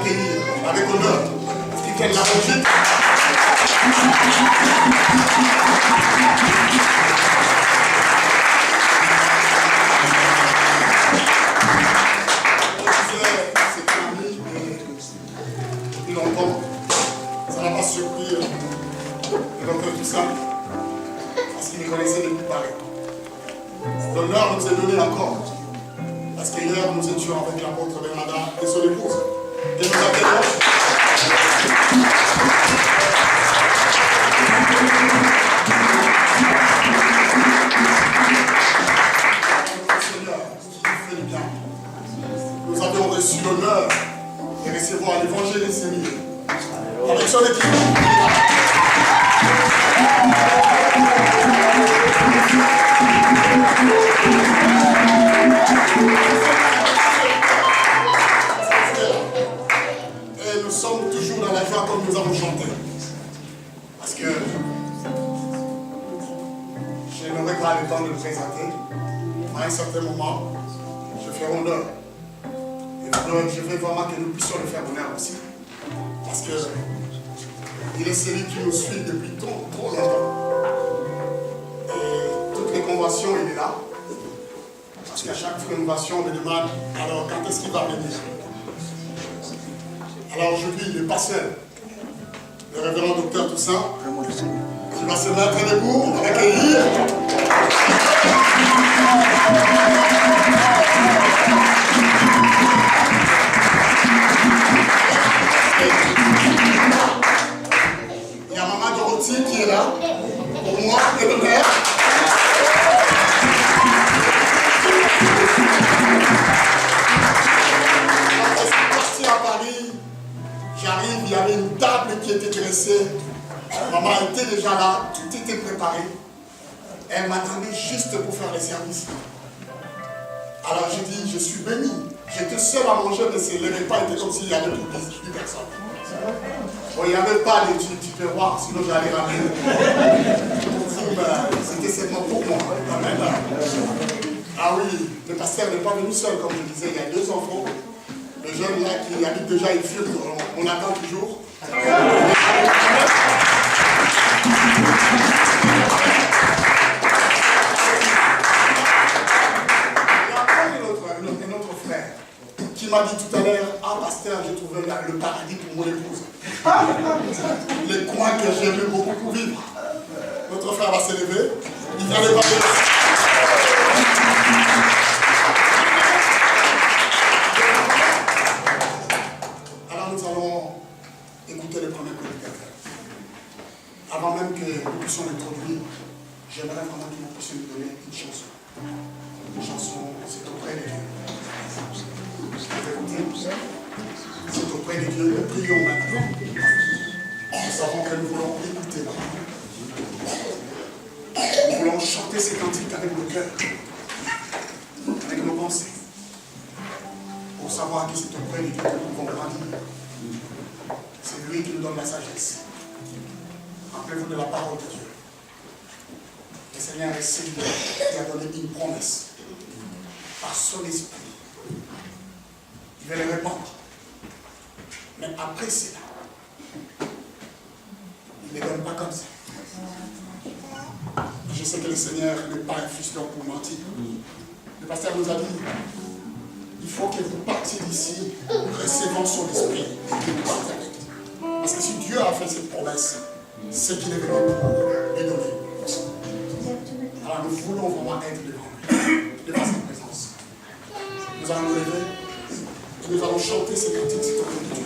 l'accueillir avec honneur. Parce qu'il fait de la logique. C'est un ami depuis longtemps. Ça n'a pas surpris d'entendre tout ça. Parce qu'il me connaissait depuis Paris. L'honneur nous est donné encore. Parce qu'hier, nous étions avec l'apôtre Bernada et son épouse. Et nous accueillons. Seigneur, qui fait du bien. Nous avons reçu l'honneur de recevoir l'évangile et ses milieux. Avec son équipe. Et nous sommes toujours dans la joie comme nous avons chanté. Parce que je n'aurai pas le temps de le présenter. À un certain moment, je ferai honneur. Et je veux vraiment que nous puissions le faire honneur aussi. Parce que il est celui qui nous suit depuis trop longtemps. Et toutes les conventions, il est là. Parce qu'à chaque convention, on me demande, alors quand est-ce qu'il va venir? Alors aujourd'hui, il n'est pas seul. Le révérend docteur Toussaint, qui va se mettre debout, accueillir. Il y a maman Dorothy qui est là, pour moi, et le père. Quand je suis parti à Paris, j'arrive, il y avait une table qui était dressée. Maman était déjà là, tout était préparé. Elle m'attendait juste pour faire les services. Alors j'ai dit, je suis béni. J'étais seul à manger, mais les repas étaient comme s'il y avait plus de 10 personnes. Bon, il n'y avait pas les tu peux voir, sinon j'allais ramener. C'était seulement pour moi. Amen. Ah oui, le pasteur n'est pas venu seul, comme je disais, il y a 2 enfants. Le jeune là qui habite déjà une fille, on attend toujours. Un autre frère qui m'a dit tout à l'heure, ah pasteur, j'ai trouvé le paradis pour mon épouse. Les coins que j'aimais beaucoup pour vivre. Notre frère va se lever. Il vient de parler. Alors nous allons écouter le premier prédicateur. Avant même que nous puissions l'introduire, j'aimerais vraiment que vous puissiez nous donner une chanson. Une chanson, c'est auprès de Dieu. C'est auprès de Dieu. Nous prions maintenant. Nous savons que nous voulons écouter là. Nous voulons chanter ces cantiques avec nos cœurs, avec nos pensées, pour savoir que c'est auprès de Dieu que nous pouvons grandir. C'est lui qui nous donne la sagesse. Rappelez-vous de la parole de Dieu. Le Seigneur est celui qui a donné une promesse par son esprit. Il va les répandre. Mais après cela, il ne les donne pas comme ça. Je sais que le Seigneur n'est pas un fiston pour mentir. Le pasteur nous a dit, il faut que vous partiez d'ici, recevant son esprit et que vous partez avec. Parce que si Dieu a fait cette promesse, c'est qu'il est venu pour les donner. Alors nous voulons vraiment être devant lui, devant sa présence. Nous allons nous lever et nous allons chanter ces cantiques, c'est au nom de Dieu.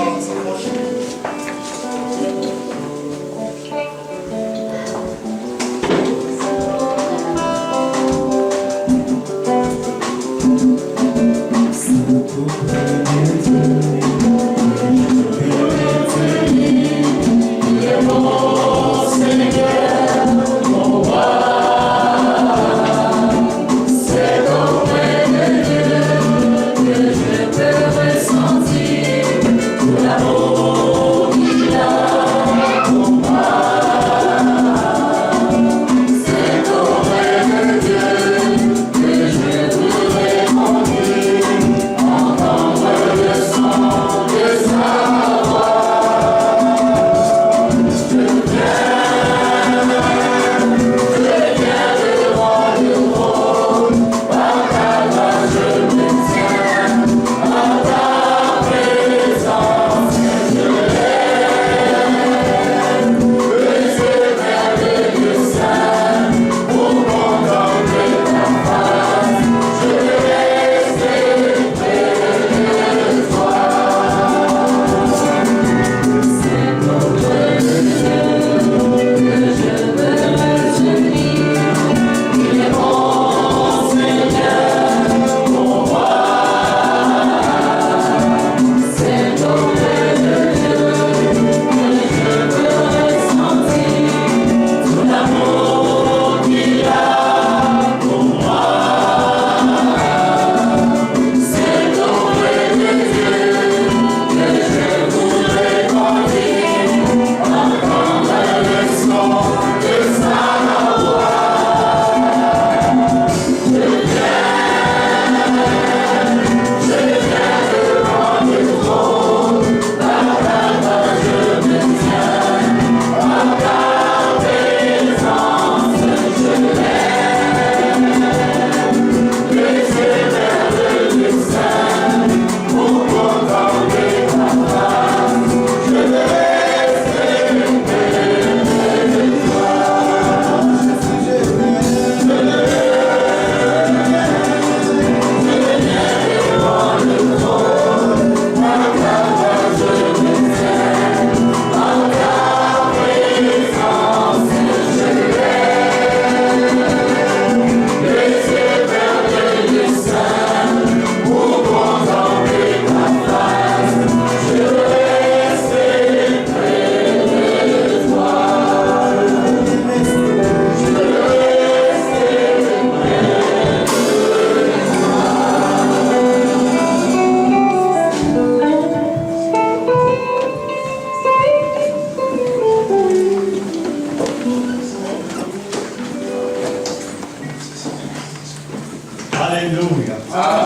On s'approche. Ressentir l'amour qu'il a.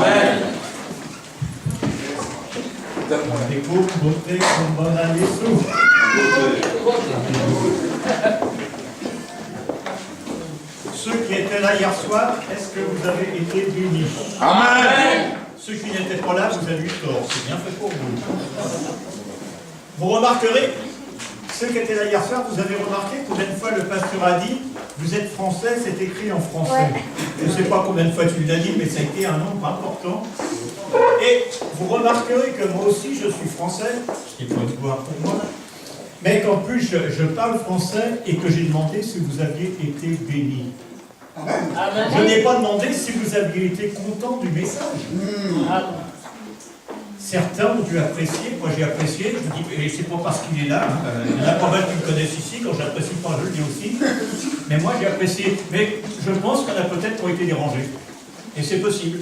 Amen. Ecco, voter con buona Gesù. Ceux qui étaient là hier soir, est-ce que vous avez été bénis? Amen. Ceux qui n'étaient pas là, vous avez eu tort. C'est bien fait pour vous. Vous remarquerez, ceux qui étaient là hier soir, vous avez remarqué combien de fois le pasteur a dit « Vous êtes français, c'est écrit en français ». Je ne sais pas combien de fois tu l'as dit, mais ça a été un nombre important. Et vous remarquerez que moi aussi, je suis français, ce qui est pas une gloire pour moi, mais qu'en plus, je parle français et que j'ai demandé si vous aviez été bénis. Amen. Je n'ai pas demandé si vous aviez été content du message. Certains ont dû apprécier, moi j'ai apprécié, je vous dis, et c'est pas parce qu'il est là, hein. Il y en a pas mal qui me connaissent ici, quand j'apprécie pas, je le dis aussi, mais moi j'ai apprécié, mais je pense qu'il y en a peut-être qui ont été dérangés, et c'est possible.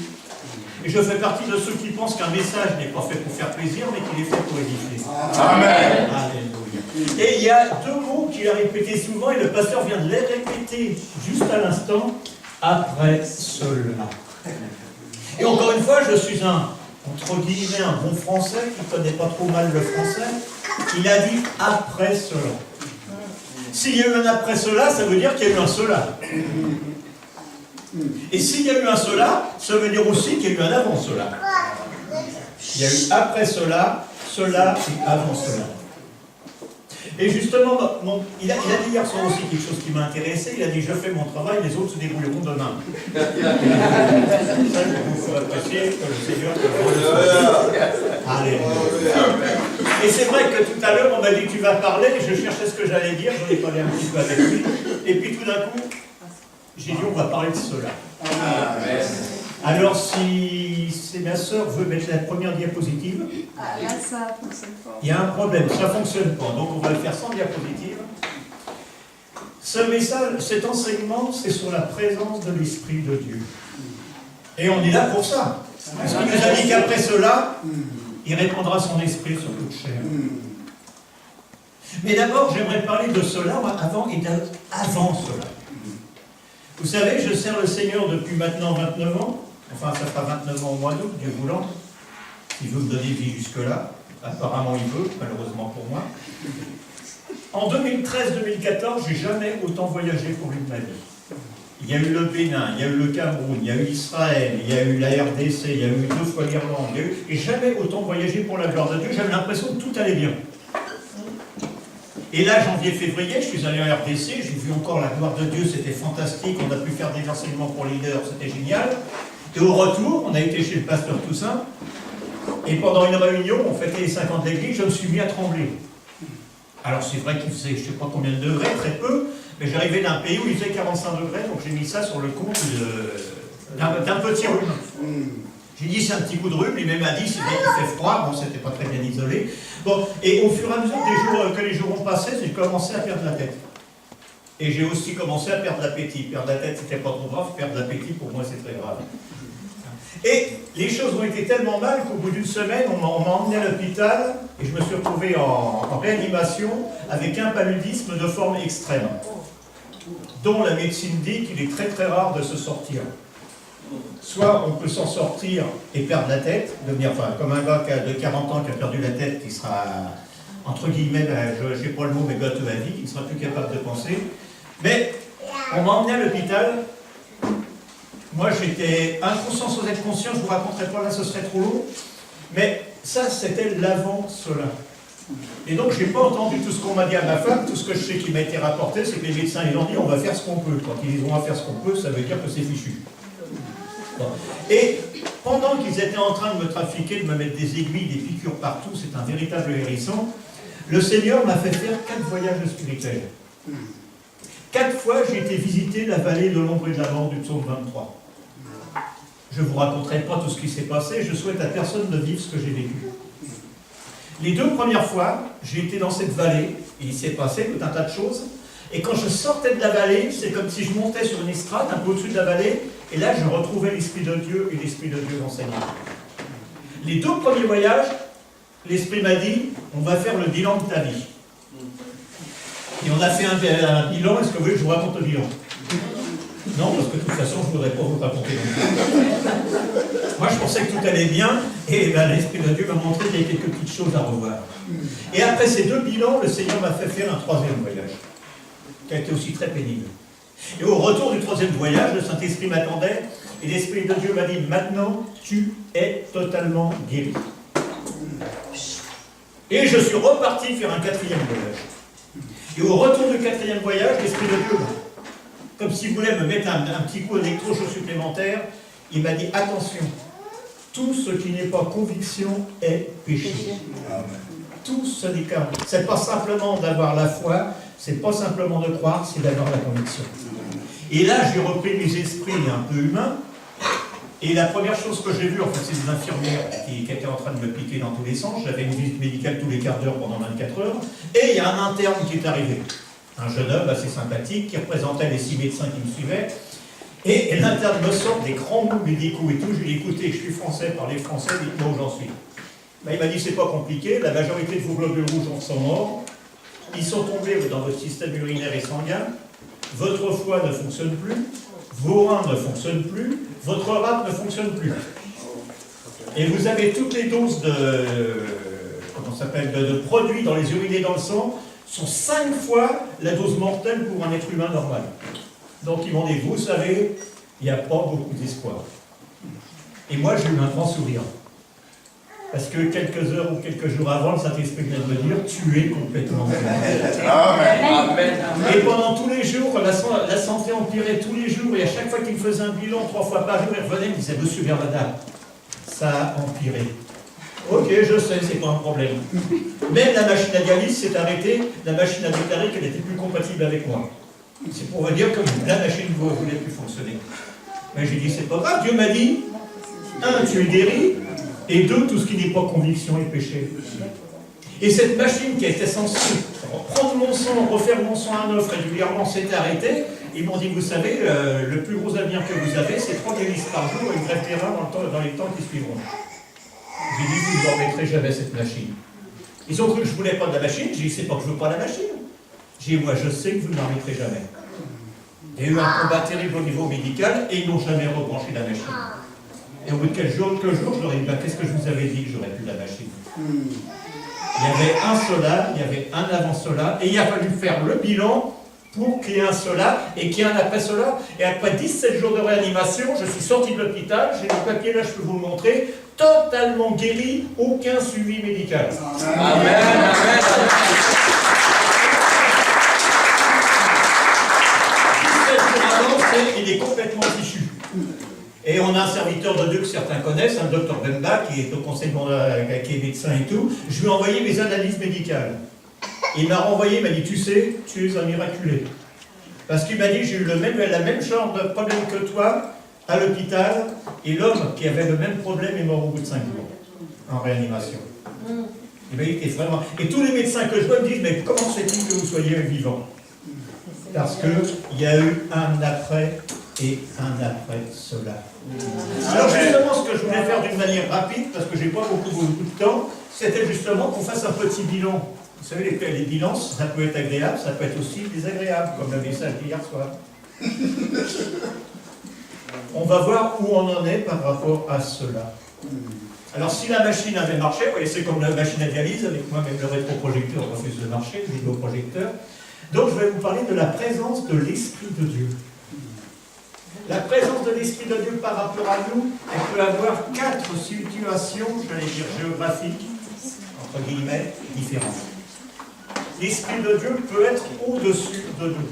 Et je fais partie de ceux qui pensent qu'un message n'est pas fait pour faire plaisir, mais qu'il est fait pour édifier. Amen. Alléluia. Et il y a deux mots qu'il a répétés souvent, et le pasteur vient de les répéter juste à l'instant, après cela. Et encore une fois, je suis entre guillemets, un bon français qui ne connaît pas trop mal le français. Il a dit après cela. S'il y a eu un après cela, ça veut dire qu'il y a eu un cela. Et s'il y a eu un cela, ça veut dire aussi qu'il y a eu un avant cela. Il y a eu après cela, cela et avant cela. Et justement, il a dit hier soir aussi quelque chose qui m'a intéressé. Il a dit, je fais mon travail, les autres se débrouilleront demain. Ça, je vous apprécier que le Seigneur... Alléluia. Et c'est vrai que tout à l'heure, on m'a dit, tu vas parler, je cherchais ce que j'allais dire, j'en ai parlé un petit peu avec lui. Et puis tout d'un coup, j'ai dit, on va parler de cela. Alors, si ma sœur veut mettre la première diapositive, là, ça fonctionne pas. il y a un problème, ça ne fonctionne pas. Donc, on va le faire sans diapositive. Ce message, cet enseignement, c'est sur la présence de l'Esprit de Dieu. Et on est là pour ça. Parce qu'il nous a dit qu'après cela, il répandra son esprit sur toute chair. Mais d'abord, j'aimerais parler de cela avant et avant cela. Vous savez, je sers le Seigneur depuis maintenant 29 ans. Enfin, ça fera 29 ans au mois d'août, Dieu voulant. Il veut me donner vie jusque-là. Apparemment, il veut, malheureusement pour moi. En 2013-2014, j'ai jamais autant voyagé pour une de ma vie. Il y a eu le Bénin, il y a eu le Cameroun, il y a eu Israël, il y a eu la RDC, il y a eu 2 fois l'Irlande. Et jamais autant voyagé pour la gloire de Dieu. J'avais l'impression que tout allait bien. Et là, janvier-février, je suis allé en RDC, j'ai vu encore la gloire de Dieu, c'était fantastique, on a pu faire des enseignements pour leaders, c'était génial. Et au retour, on a été chez le pasteur Toussaint, et pendant une réunion, on fêtait les 50 d'église, je me suis mis à trembler. Alors c'est vrai qu'il faisait je ne sais pas combien de degrés, très peu, mais j'arrivais d'un pays où il faisait 45 degrés, donc j'ai mis ça sur le compte d'un petit rhume. J'ai dit c'est un petit coup de rhume, lui-même a dit c'est bien qu'il fait froid, bon c'était pas très bien isolé. Bon, et au fur et à mesure que les jours ont passé, j'ai commencé à perdre la tête. Et j'ai aussi commencé à perdre l'appétit. Perdre la tête c'était pas trop grave, perdre l'appétit pour moi c'est très grave. Et les choses ont été tellement mal qu'au bout d'une semaine, on m'a emmené à l'hôpital et je me suis retrouvé en réanimation avec un paludisme de forme extrême, dont la médecine dit qu'il est très très rare de se sortir. Soit on peut s'en sortir et perdre la tête, devenir comme un gars de 40 ans qui a perdu la tête, qui sera, entre guillemets, je n'ai pas le mot, mais gâteux à vie, qui ne sera plus capable de penser. Mais on m'a emmené à l'hôpital. Moi j'étais inconscient sans être conscient, je ne vous raconterai pas là, ce serait trop long. Mais ça, c'était l'avant cela. Et donc, je n'ai pas entendu tout ce qu'on m'a dit à ma femme. Tout ce que je sais qui m'a été rapporté, c'est que les médecins, ils ont dit on va faire ce qu'on peut. Quand ils disent on va faire ce qu'on peut, ça veut dire que c'est fichu. Bon. Et pendant qu'ils étaient en train de me trafiquer, de me mettre des aiguilles, des piqûres partout, c'est un véritable hérisson, le Seigneur m'a fait faire 4 voyages spirituels. 4 fois, j'ai été visiter la vallée de l'ombre et de la mort du psaume 23. Je ne vous raconterai pas tout ce qui s'est passé, je souhaite à personne de vivre ce que j'ai vécu. Les 2 premières fois, j'ai été dans cette vallée, et il s'est passé tout un tas de choses, et quand je sortais de la vallée, c'est comme si je montais sur une estrade, un peu au-dessus de la vallée, et là je retrouvais l'Esprit de Dieu, et l'Esprit de Dieu m'enseignait. Les 2 premiers voyages, l'Esprit m'a dit, on va faire le bilan de ta vie. Et on a fait un bilan, est-ce que vous voulez que je vous raconte le bilan? Non, parce que de toute façon, je ne voudrais pas vous raconter. Moi, je pensais que tout allait bien, et ben, l'Esprit de Dieu m'a montré qu'il y avait quelques petites choses à revoir. Et après ces 2 bilans, le Seigneur m'a fait faire un 3e voyage, qui a été aussi très pénible. Et au retour du 3e voyage, le Saint-Esprit m'attendait, et l'Esprit de Dieu m'a dit, maintenant, tu es totalement guéri. Et je suis reparti faire un 4e voyage. Et au retour du 4e voyage, l'Esprit de Dieu, comme s'il voulait me mettre un petit coup d'électrochoc supplémentaire, il m'a dit, attention, tout ce qui n'est pas conviction est péché. Tout ce n'est qu'un. C'est pas simplement d'avoir la foi, c'est pas simplement de croire, c'est d'avoir la conviction. Et là, j'ai repris mes esprits un peu humains, et la première chose que j'ai vue, en fait, c'est des infirmières qui étaient en train de me piquer dans tous les sens. J'avais une visite médicale tous les quarts d'heure pendant 24 heures, et il y a un interne qui est arrivé. Un jeune homme assez sympathique, qui représentait les 6 médecins qui me suivaient, et l'interne me sort des grands mots médicaux et tout. Je lui ai dit, écoutez, je suis français, parlez français, dites-moi où j'en suis. Ben, il m'a dit, c'est pas compliqué, la majorité de vos globules rouges sont morts, ils sont tombés dans votre système urinaire et sanguin, votre foie ne fonctionne plus, vos reins ne fonctionnent plus, votre rate ne fonctionne plus. Et vous avez toutes les doses de produits dans les urines et dans le sang, sont 5 fois la dose mortelle pour un être humain normal. Donc ils m'ont dit, vous savez, il n'y a pas beaucoup d'espoir. Et moi j'ai eu un grand sourire. Parce que quelques heures ou quelques jours avant, le Saint-Esprit vient de me dire, tu es complètement malade. Amen. Et pendant tous les jours, la santé empirait tous les jours, et à chaque fois qu'il me faisait un bilan 3 fois par jour, il revenait, il me disait, monsieur Bernadette, ça a empiré. Ok, je sais, c'est pas un problème. Même la machine à dialyse s'est arrêtée, la machine a déclaré qu'elle n'était plus compatible avec moi. C'est pour vous dire que la machine ne voulait plus fonctionner. Mais j'ai dit, c'est pas grave, Dieu m'a dit, 1, tu es guéri, et 2, tout ce qui n'est pas conviction est péché. Et cette machine qui était censée prendre mon sang, refaire mon sang à neuf régulièrement, s'est arrêtée. Ils m'ont dit, vous savez, le plus gros avenir que vous avez, c'est 3 dialyses par jour et une greffe des reins dans les temps qui suivront. J'ai dit, vous ne leur mettrez jamais cette machine. Ils ont cru que je ne voulais pas de la machine. J'ai dit, c'est pas que je ne veux pas la machine. J'ai dit, moi, je sais que vous ne la mettrez jamais. Il y a eu un combat terrible au niveau médical et ils n'ont jamais rebranché la machine. Et au bout de quelques jours, je leur ai dit, qu'est-ce que je vous avais dit que j'aurais plus la machine? Il y avait un sola, il y avait un avant sola, et il a fallu faire le bilan pour qu'il y ait un sola et qu'il y ait un après sola. Et après 17 jours de réanimation, je suis sorti de l'hôpital, j'ai le papier là, je peux vous le montrer, totalement guéri, aucun suivi médical. Amen. Il est complètement fichu. Et on a un serviteur de Dieu que certains connaissent, un docteur Bemba, qui est au conseil de qui est médecin et tout. Je lui ai envoyé mes analyses médicales. Il m'a renvoyé, il m'a dit, tu sais, tu es un miraculé. Parce qu'il m'a dit, j'ai eu la même genre de problème que toi à l'hôpital, et l'homme qui avait le même problème est mort au bout de 5 jours, en réanimation. Il m'a dit, t'es vraiment... Et tous les médecins que je vois me disent, mais comment se fait-il que vous soyez vivant? Parce qu'il y a eu un après et un après cela. Alors justement, ce que je voulais faire d'une manière rapide, parce que j'ai pas beaucoup de temps, c'était justement qu'on fasse un petit bilan. Vous savez, les bilans, ça peut être agréable, ça peut être aussi désagréable, comme le message d'hier soir. On va voir où on en est par rapport à cela. Alors si la machine avait marché, vous voyez, c'est comme la machine à dialyse, avec moi-même le rétroprojecteur refuse de marcher, le vidéoprojecteur. Donc je vais vous parler de la présence de l'Esprit de Dieu. La présence de l'Esprit de Dieu par rapport à nous, elle peut avoir 4 situations, j'allais dire géographiques, entre guillemets, différentes. L'Esprit de Dieu peut être au-dessus de nous.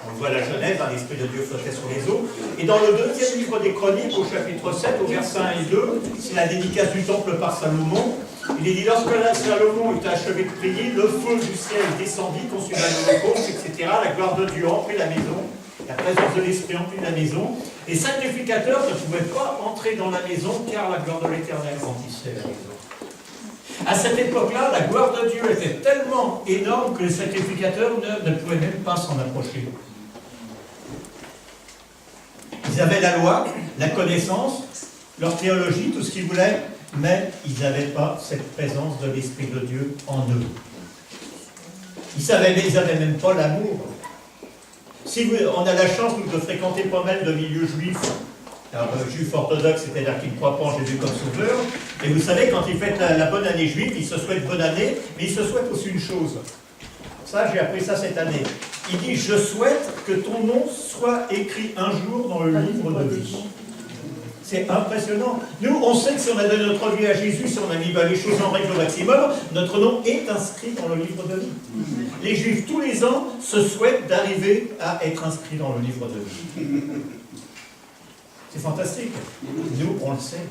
On voit la Genèse, l'Esprit de Dieu flottait sur les eaux. Et dans le 2e livre des Chroniques, au chapitre 7, au verset 1 et 2, c'est la dédicace du temple par Salomon. Il est dit, lorsque Salomon eut achevé de prier, le feu du ciel descendit, consuma l'holocauste, etc. La gloire de Dieu emplit la maison. La présence de l'Esprit emplit la maison. Les sacrificateurs ne pouvaient pas entrer dans la maison car la gloire de l'Éternel remplissait la maison. À cette époque-là, la gloire de Dieu était tellement énorme que les sacrificateurs ne pouvaient même pas s'en approcher. Ils avaient la loi, la connaissance, leur théologie, tout ce qu'ils voulaient, mais ils n'avaient pas cette présence de l'Esprit de Dieu en eux. Ils n'avaient même pas l'amour. Si on a la chance, nous, de fréquenter pas mal de milieux juifs Alors, juif orthodoxe, c'est-à-dire qu'il ne croit pas en Jésus comme sauveur. Et vous savez, quand il fête la bonne année juive, il se souhaite bonne année, mais il se souhaite aussi une chose. Ça, j'ai appris ça cette année. Il dit, je souhaite que ton nom soit écrit un jour dans le livre de vie. C'est impressionnant. Nous, on sait que si on a donné notre vie à Jésus, si on a mis les choses en règle au maximum, notre nom est inscrit dans le livre de vie. Les Juifs, tous les ans, se souhaitent d'arriver à être inscrits dans le livre de vie. C'est fantastique. Nous, on le sait.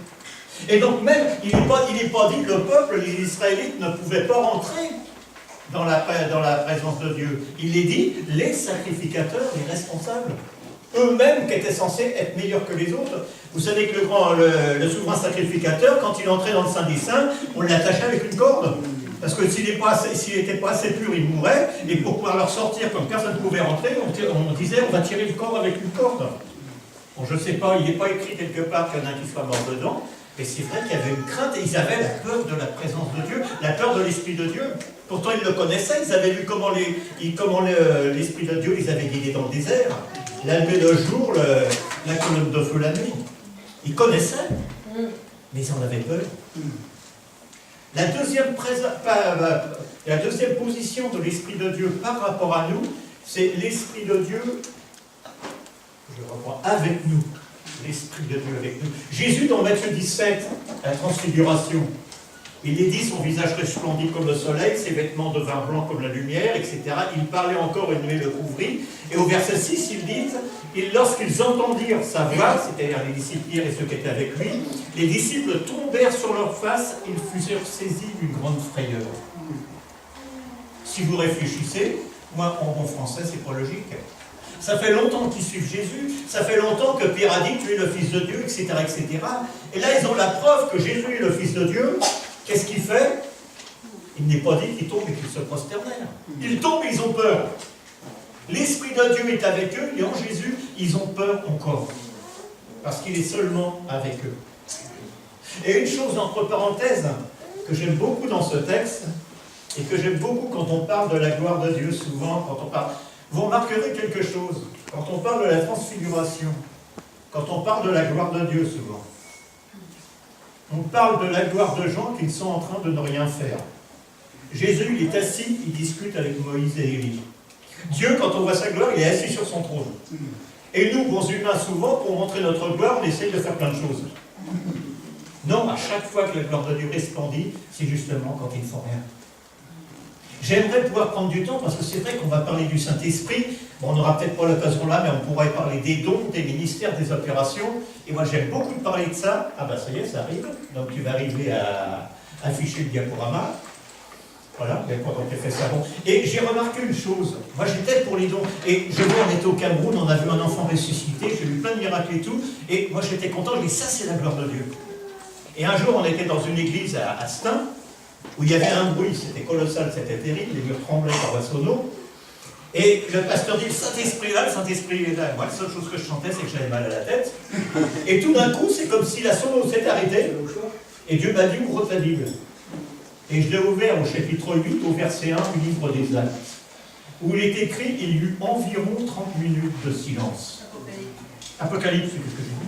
Et donc même, il n'est pas dit que le peuple, les Israélites, ne pouvaient pas rentrer dans la présence de Dieu. Il est dit, les sacrificateurs, les responsables, eux-mêmes qui étaient censés être meilleurs que les autres. Vous savez que le souverain sacrificateur, quand il entrait dans le Saint des Saints, on l'attachait avec une corde. Parce que s'il n'était pas assez pur, il mourait. Et pour pouvoir le ressortir, comme personne ne pouvait rentrer, on disait on va tirer le corps avec une corde. Bon, je ne sais pas, il n'est pas écrit quelque part qu'il y en a qui soit mort dedans. Mais c'est vrai qu'il y avait une crainte et ils avaient la peur de la présence de Dieu, la peur de l'Esprit de Dieu. Pourtant, ils le connaissaient, ils avaient vu comment l'Esprit de Dieu les avait guidés dans le désert. La nuit le jour, la colonne de feu la nuit. Ils connaissaient, mais ils en avaient peur. La deuxième position de l'Esprit de Dieu par rapport à nous, c'est l'Esprit de Dieu, je reprends, avec nous. L'Esprit de Dieu avec nous. Jésus, dans Matthieu 17, la transfiguration, il est dit, son visage resplendit comme le soleil, ses vêtements devinrent blancs comme la lumière, etc. Il parlait encore et une nuée le couvrit. Et au verset 6, ils disent, lorsqu'ils entendirent sa voix, c'est-à-dire les disciples et ceux qui étaient avec lui, les disciples tombèrent sur leur face, ils furent saisis d'une grande frayeur. Si vous réfléchissez, moi, en bon français, c'est pas logique. Ça fait longtemps qu'ils suivent Jésus, ça fait longtemps que Pierre a dit tu es le Fils de Dieu, etc., etc. Et là, ils ont la preuve que Jésus est le Fils de Dieu. Qu'est-ce qu'il fait? Il n'est pas dit qu'ils tombent et qu'ils se prosternèrent. Ils tombent et ils ont peur. L'Esprit de Dieu est avec eux, et en Jésus, ils ont peur encore. Parce qu'il est seulement avec eux. Et une chose entre parenthèses, que j'aime beaucoup dans ce texte, et que j'aime beaucoup quand on parle de la gloire de Dieu, souvent, quand on parle... Vous remarquerez quelque chose, quand on parle de la transfiguration, quand on parle de la gloire de Dieu souvent, on parle de la gloire de gens qui sont en train de ne rien faire. Jésus, il est assis, il discute avec Moïse et Élie. Dieu, quand on voit sa gloire, il est assis sur son trône. Et nous, bons humains, souvent, pour montrer notre gloire, on essaye de faire plein de choses. Non, à chaque fois que la gloire de Dieu resplendit, c'est justement quand ils ne font rien. J'aimerais pouvoir prendre du temps, parce que c'est vrai qu'on va parler du Saint-Esprit. Bon, on n'aura peut-être pas l'occasion là, mais on pourrait parler des dons, des ministères, des opérations. Et moi, j'aime beaucoup parler de ça. Ah ben, ça y est, ça arrive. Donc, tu vas arriver à afficher le diaporama. Voilà, il y a quoi qui fait ça. Bon. Et j'ai remarqué une chose. Moi, j'étais pour les dons. Et je vois, on était au Cameroun, on a vu un enfant ressuscité, j'ai vu plein de miracles et tout. Et moi, j'étais content. Je dis, ça, c'est la gloire de Dieu. Et un jour, on était dans une église à Stein, où il y avait un bruit, c'était colossal, c'était terrible, les murs tremblaient par Wassonneau. Et le pasteur dit, le Saint-Esprit est là, le Saint-Esprit est là. Moi, la seule chose que je chantais, c'est que j'avais mal à la tête. Et tout d'un coup, c'est comme si la sono s'était arrêtée. Et Dieu m'a dit, ouvre ta Bible. Et je l'ai ouvert au chapitre 8, au verset 1 du livre des Actes, où il est écrit, il y eut environ 30 minutes de silence. Apocalypse, c'est ce que j'ai dit.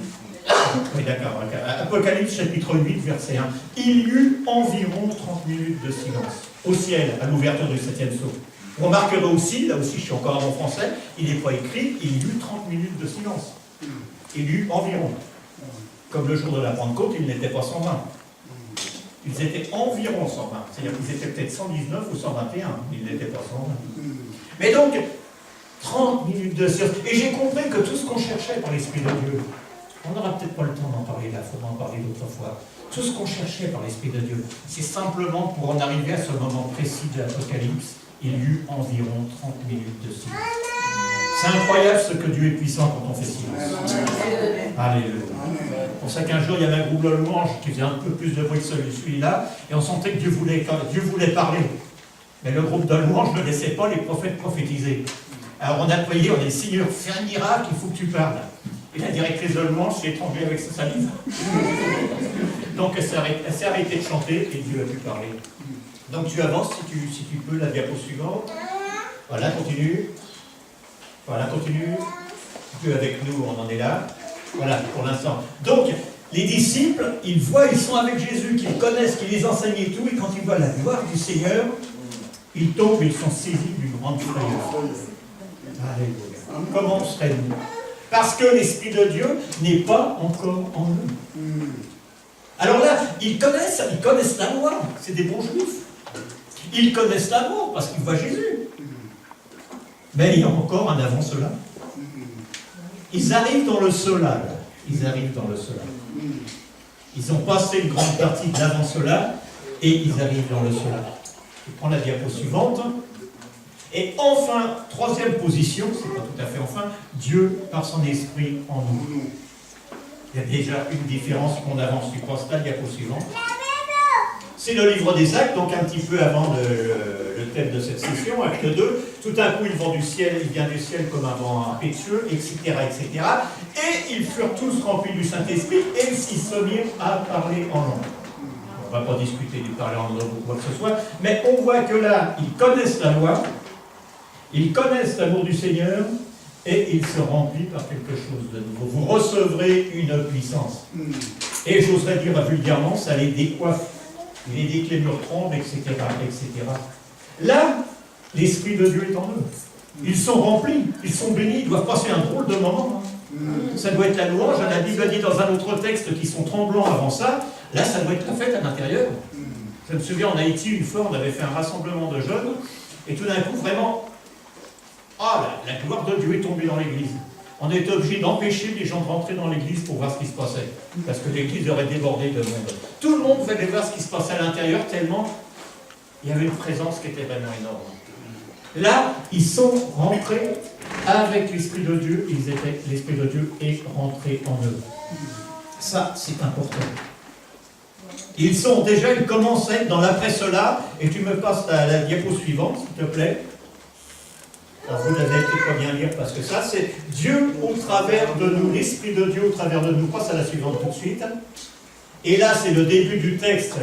Oui, d'accord. Apocalypse, chapitre 8, verset 1. Il y eut environ 30 minutes de silence au ciel, à l'ouverture du 7e sceau. Vous remarquerez aussi, là aussi je suis encore en français, il n'est pas écrit, il y eut 30 minutes de silence. Il y eut environ. Comme le jour de la Pentecôte, ils n'étaient pas 120. Ils étaient environ 120. C'est-à-dire qu'ils étaient peut-être 119 ou 121. Ils n'étaient pas 120. Mais donc, 30 minutes de silence. Et j'ai compris que tout ce qu'on cherchait par l'Esprit de Dieu, on n'aura peut-être pas le temps d'en parler là, il faudra en parler d'autres fois. Tout ce qu'on cherchait par l'Esprit de Dieu, c'est simplement pour en arriver à ce moment précis de l'Apocalypse, il y eut environ 30 minutes de silence. C'est incroyable ce que Dieu est puissant quand on fait silence. Alléluia. Pour ça qu'un jour, il y avait un groupe de louanges qui faisait un peu plus de bruit que celui-là, et on sentait que Dieu voulait parler. Mais le groupe de louanges ne laissait pas les prophètes prophétiser. Alors on a prié, on a dit, Seigneur, fais un miracle, il faut que tu parles. Et la directrice de louange s'est étranglée avec sa salive. Donc elle s'est arrêtée de chanter et Dieu a pu parler. Donc tu avances si tu peux, la diapo suivante. Voilà, continue. Voilà, continue. Dieu avec nous, on en est là. Voilà, pour l'instant. Donc, les disciples, ils voient, ils sont avec Jésus, qu'ils connaissent, qu'ils les enseignent et tout, et quand ils voient la gloire du Seigneur, ils tombent, ils sont saisis d'une grande frayeur. Alléluia. Comment serait-nous? Parce que l'Esprit de Dieu n'est pas encore en nous. Alors là, ils connaissent la loi, c'est des bons juifs. Ils connaissent la loi parce qu'ils voient Jésus. Mais il y a encore un avant cela. Ils arrivent dans le cela. Ils arrivent dans le cela. Ils ont passé une grande partie de l'avant cela et ils arrivent dans le cela. Je prends la diapo suivante. Et enfin, troisième position, c'est pas tout à fait enfin, Dieu par son esprit en nous. Il y a déjà une différence qu'on avance, tu passes la diapo suivante. C'est le livre des Actes, donc un petit peu avant le thème de cette session, acte 2. Tout d'un coup, il vient du ciel comme un vent impétueux, etc., etc. Et ils furent tous remplis du Saint-Esprit et ils se mirent à parler en langue. On ne va pas discuter du parler en langue ou quoi que ce soit, mais on voit que là, ils connaissent la loi, ils connaissent l'amour du Seigneur et ils se remplissent par quelque chose de nouveau. Vous recevrez une puissance. Et j'oserais dire vulgairement, ça les décoiffe. Il est dit que les murs tremblent, etc., etc. Là, l'Esprit de Dieu est en eux. Ils sont remplis, ils sont bénis, ils doivent passer un drôle de moment. Ça doit être la louange. La Bible dit dans un autre texte qu'ils sont tremblants avant ça. Là, ça doit être la fête à l'intérieur. Je me souviens, en Haïti, une fois, on avait fait un rassemblement de jeunes, et tout d'un coup, vraiment, la gloire de Dieu est tombée dans l'église. On était obligé d'empêcher les gens de rentrer dans l'église pour voir ce qui se passait. Parce que l'église aurait débordé de monde. Tout le monde voulait voir ce qui se passait à l'intérieur, tellement il y avait une présence qui était vraiment énorme. Là, ils sont rentrés avec l'Esprit de Dieu. L'Esprit de Dieu est rentré en eux. Ça, c'est important. Ils commencent à être dans l'après-cela. Et tu me passes la diapo suivante, s'il te plaît. Alors vous n'avez peut-être pas bien lire parce que ça c'est Dieu au travers de nous, l'Esprit de Dieu au travers de nous. Passe à la suivante tout de suite. Et là c'est le début du texte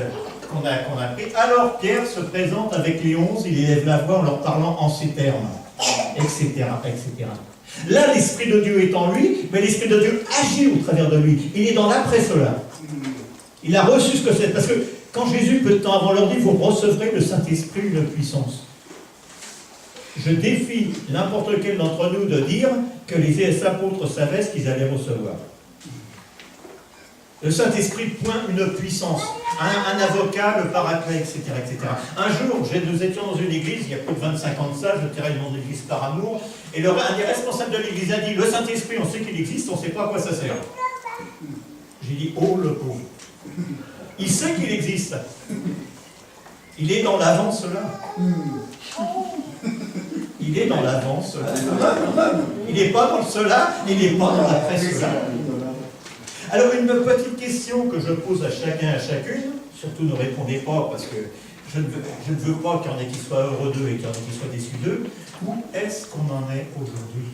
qu'on a pris. Alors Pierre se présente avec les 11, il élève la voix en leur parlant en ces termes, etc., etc. Là l'Esprit de Dieu est en lui, mais l'Esprit de Dieu agit au travers de lui. Il est dans l'après cela. Il a reçu ce que c'est. Parce que quand Jésus, peu de temps avant, leur dit, vous recevrez le Saint-Esprit, une puissance. Je défie n'importe quel d'entre nous de dire que les apôtres savaient ce qu'ils allaient recevoir. Le Saint-Esprit point une puissance, un avocat, le paraclet, etc., etc. Un jour, nous étions dans une église, il y a plus de 25 ans de ça, je dirais le nom de l'église par amour, et un des responsables de l'église a dit, le Saint-Esprit, on sait qu'il existe, on ne sait pas à quoi ça sert. J'ai dit, oh le pauvre. Il sait qu'il existe. Il est dans l'avant cela. Il est dans l'avant cela. Il n'est pas dans le cela, il n'est pas dans l'après cela. Alors une petite question que je pose à chacun et à chacune, surtout ne répondez pas parce que je ne veux pas qu'il y en ait qui soient heureux d'eux et qu'il y en ait qui soient déçus d'eux. Où est-ce qu'on en est aujourd'hui?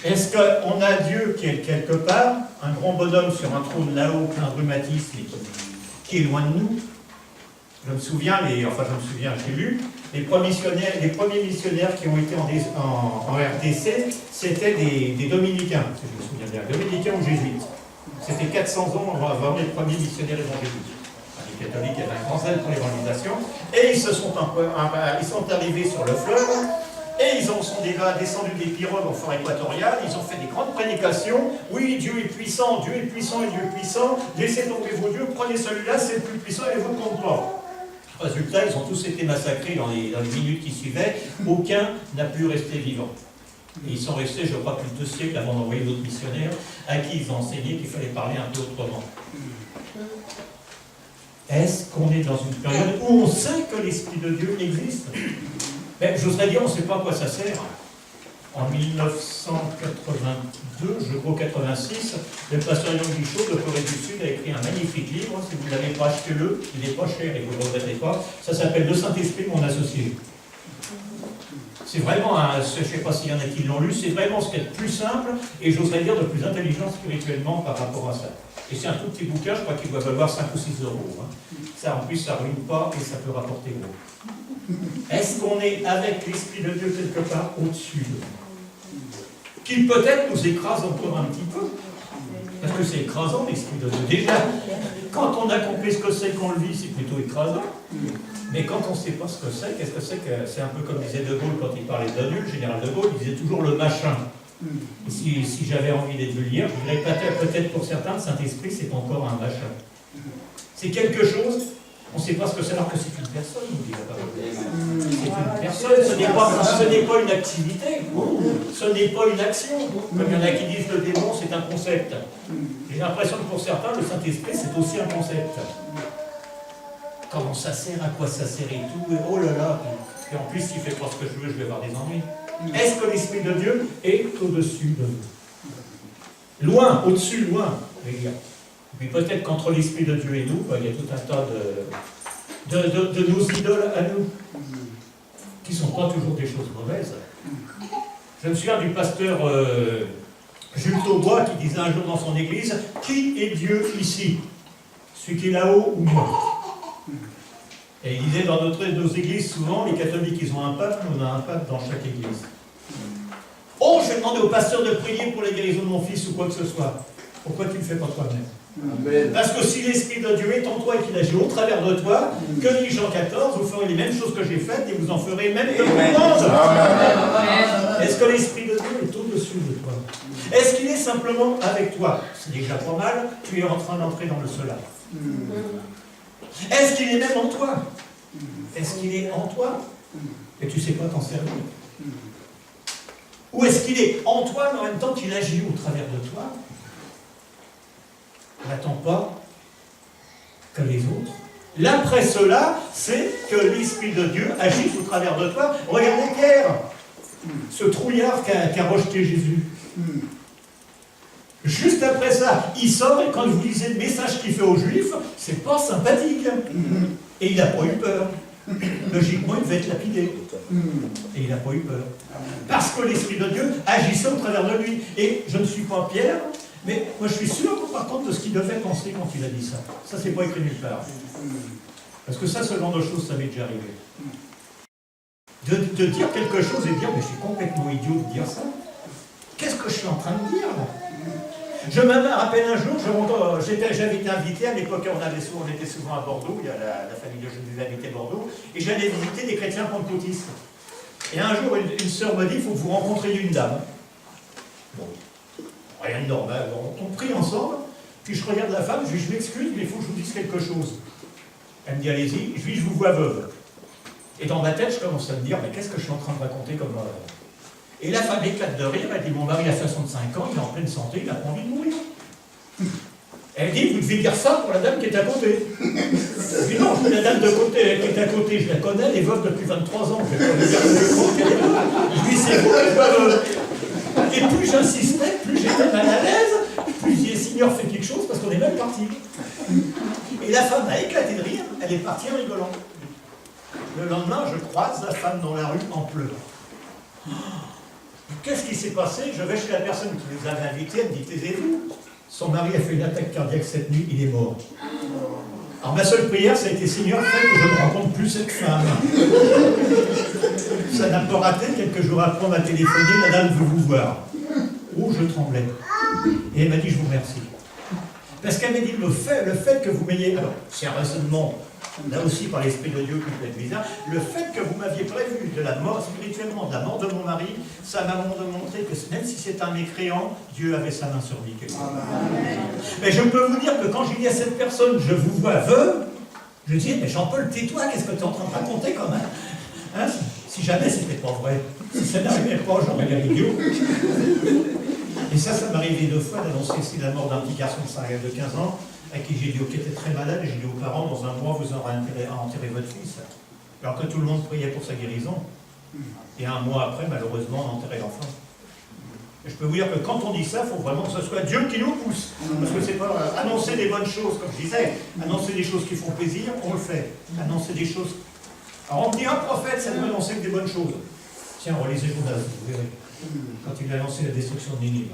Est-ce qu'on a Dieu qui est quelque part, un grand bonhomme sur un trône là-haut, plein de rhumatisme, qui est loin de nous? Je me souviens, j'ai lu, les premiers missionnaires qui ont été en RDC, c'était des dominicains, si je me souviens bien, dominicains ou jésuites. C'était 400 ans avant les premiers missionnaires évangéliques. Les catholiques avaient un grand zèle pour l'évangélisation, et ils sont arrivés sur le fleuve, et ils sont déjà descendus des pirogues en forêt équatoriale, ils ont fait des grandes prédications. Oui, Dieu est puissant, Dieu est puissant et Dieu est puissant. Laissez tomber vos dieux, prenez celui-là, c'est le plus puissant et ne vous compte pas. Résultat, ils ont tous été massacrés dans les minutes qui suivaient. Aucun n'a pu rester vivant. Et ils sont restés, je crois, plus de 2 siècles avant d'envoyer d'autres missionnaires à qui ils ont enseigné qu'il fallait parler un peu autrement. Est-ce qu'on est dans une période où on sait que l'Esprit de Dieu existe? Mais j'oserais dire, on ne sait pas à quoi ça sert. En 1982, je crois 86, le pasteur Yann Guichot de Corée du Sud a écrit un magnifique livre. Si vous ne l'avez pas, achetez-le. Il n'est pas cher et vous ne le regrettez pas. Ça s'appelle Le Saint-Esprit, mon associé. C'est vraiment, je ne sais pas s'il y en a qui l'ont lu, c'est vraiment ce qui est de plus simple et j'oserais dire de plus intelligent spirituellement par rapport à ça. Et c'est un tout petit bouquin, je crois qu'il doit valoir 5 ou 6 euros. Ça, en plus, ça ne ruine pas et ça peut rapporter gros. Est-ce qu'on est avec l'Esprit de Dieu quelque part au-dessus de nous? qui peut-être nous écrase encore un petit peu. Parce que c'est écrasant, l'Esprit de Dieu. Déjà, quand on a compris ce que c'est qu'on le vit, c'est plutôt écrasant. Mais quand on ne sait pas ce que c'est, qu'est-ce que c'est que... C'est un peu comme disait De Gaulle quand il parlait de nul, le général De Gaulle, il disait toujours le machin. Et si j'avais envie d'être vulgaire, je dirais peut-être pour certains, le Saint-Esprit, c'est encore un machin. C'est quelque chose, on ne sait pas ce que c'est, alors que c'est une personne, nous dit la parole. C'est une personne, ce n'est pas une activité, ce n'est pas une action. Comme il y en a qui disent le démon, c'est un concept. J'ai l'impression que pour certains, le Saint-Esprit, c'est aussi un concept. Comment ça sert, à quoi ça sert et tout, et oh là là, et en plus, s'il ne fait pas ce que je veux, je vais avoir des ennuis. Est-ce que l'Esprit de Dieu est au-dessus de nous? Loin, au-dessus, loin, je vais dire. Mais peut-être qu'entre l'Esprit de Dieu et nous, il y a tout un tas de nos idoles à nous, qui ne sont pas toujours des choses mauvaises. Je me souviens du pasteur Jules Taubois qui disait un jour dans son église, « Qui est Dieu ici? Celui qui est là-haut ou moi ?» Et il disait dans nos églises, souvent, les catholiques, ils ont un pape, nous on a un pape dans chaque église. Oh, je vais demander au pasteur de prier pour la guérison de mon fils ou quoi que ce soit. Pourquoi tu ne le fais pas toi-même? Parce que si l'Esprit de Dieu est en toi et qu'il agit au travers de toi, que dit Jean 14, vous ferez les mêmes choses que j'ai faites et vous en ferez même que le monde. Est-ce que l'Esprit de Dieu est au-dessus de toi? Est-ce qu'il est simplement avec toi? C'est déjà pas mal, tu es en train d'entrer dans le cela. Est-ce qu'il est même en toi? Est-ce qu'il est en toi? Et tu ne sais pas t'en servir? Ou est-ce qu'il est en toi, mais en même temps qu'il agit au travers de toi? N'attends pas que les autres. L'après cela, c'est que l'Esprit de Dieu agisse au travers de toi. Regardez Pierre, ce trouillard qui a rejeté Jésus. Juste après ça, il sort et quand vous lisez le message qu'il fait aux Juifs, c'est pas sympathique. Et il n'a pas eu peur. Logiquement, il devait être lapidé. Et il n'a pas eu peur. Parce que l'Esprit de Dieu agissait au travers de lui. Et je ne suis pas Pierre, mais moi je suis sûr, par contre, de ce qu'il devait penser quand il a dit ça. Ça, c'est pas écrit nulle part. Parce que ça, ce genre de choses, ça m'est déjà arrivé. De dire quelque chose et dire, mais je suis complètement idiot de dire ça. Qu'est-ce que je suis en train de dire là? Je me rappelle un jour, j'avais été invité, à l'époque on était souvent à Bordeaux, il y a la famille de Jésus habité Bordeaux, et j'allais visiter des chrétiens pentecôtistes. Et un jour, une sœur me dit, il faut que vous rencontriez une dame. Bon, rien de normal, on prie ensemble, puis je regarde la femme, je lui dis, je m'excuse, mais il faut que je vous dise quelque chose. Elle me dit, allez-y, je lui dis, je vous vois veuve. Et dans ma tête, je commence à me dire, mais qu'est-ce que je suis en train de raconter comme... Et la femme éclate de rire, elle dit, mon mari a 65 ans, il est en pleine santé, il n'a pas envie de mourir. Elle dit, vous devez dire ça pour la dame qui est à côté. Je dis, non, la dame de côté, qui est à côté, je la connais, elle est veuve depuis 23 ans. Je vais pas lui dire je dis, c'est vous, elle veuve. Et plus j'insistais, plus j'étais mal à l'aise, plus je disais, Seigneur, fais quelque chose, parce qu'on est même parti. Et la femme a éclaté de rire, elle est partie en rigolant. Le lendemain, je croise la femme dans la rue en pleurant. Qu'est-ce qui s'est passé? Je vais chez la personne qui nous avait invités, elle me dit, taisez-vous. Son mari a fait une attaque cardiaque cette nuit, il est mort. Alors ma seule prière, ça a été, Seigneur, fais que je ne rencontre plus cette femme. Ça n'a pas raté, quelques jours après, on m'a téléphoné, la dame veut vous voir. Oh, je tremblais. Et elle m'a dit, je vous remercie. Parce qu'elle m'a dit, le fait que vous m'ayez... Alors, c'est un raisonnement, là aussi par l'Esprit de Dieu, qui peut être bizarre, le fait que vous m'aviez prévu de la mort, spirituellement, de la mort de mon mari, ça m'a montré que même si c'est un mécréant, Dieu avait sa main sur lui. Mais je peux vous dire que quand j'ai dit à cette personne, je vous vois veuve, je dis, mais Jean-Paul, tais-toi, qu'est-ce que tu es en train de raconter quand même, hein? Si jamais c'était pas vrai, si ça n'arrivait pas, j'aurais l'air idiot. Et ça m'arrivait 2 fois d'annoncer ici la mort d'un petit garçon de 15 ans, à qui j'ai dit, qui était très malade, et j'ai dit aux parents, dans un mois, vous aurez enterré votre fils. Alors que tout le monde priait pour sa guérison. Et un mois après, malheureusement, on enterrait l'enfant. Et je peux vous dire que quand on dit ça, il faut vraiment que ce soit Dieu qui nous pousse. Parce que c'est pas annoncer des bonnes choses, comme je disais, annoncer des choses qui font plaisir, on le fait. Annoncer des choses... Alors on me dit, un prophète, ça doit annoncer des bonnes choses. Tiens, relisez Jonas, vous verrez. Quand il a lancé la destruction de Ninive.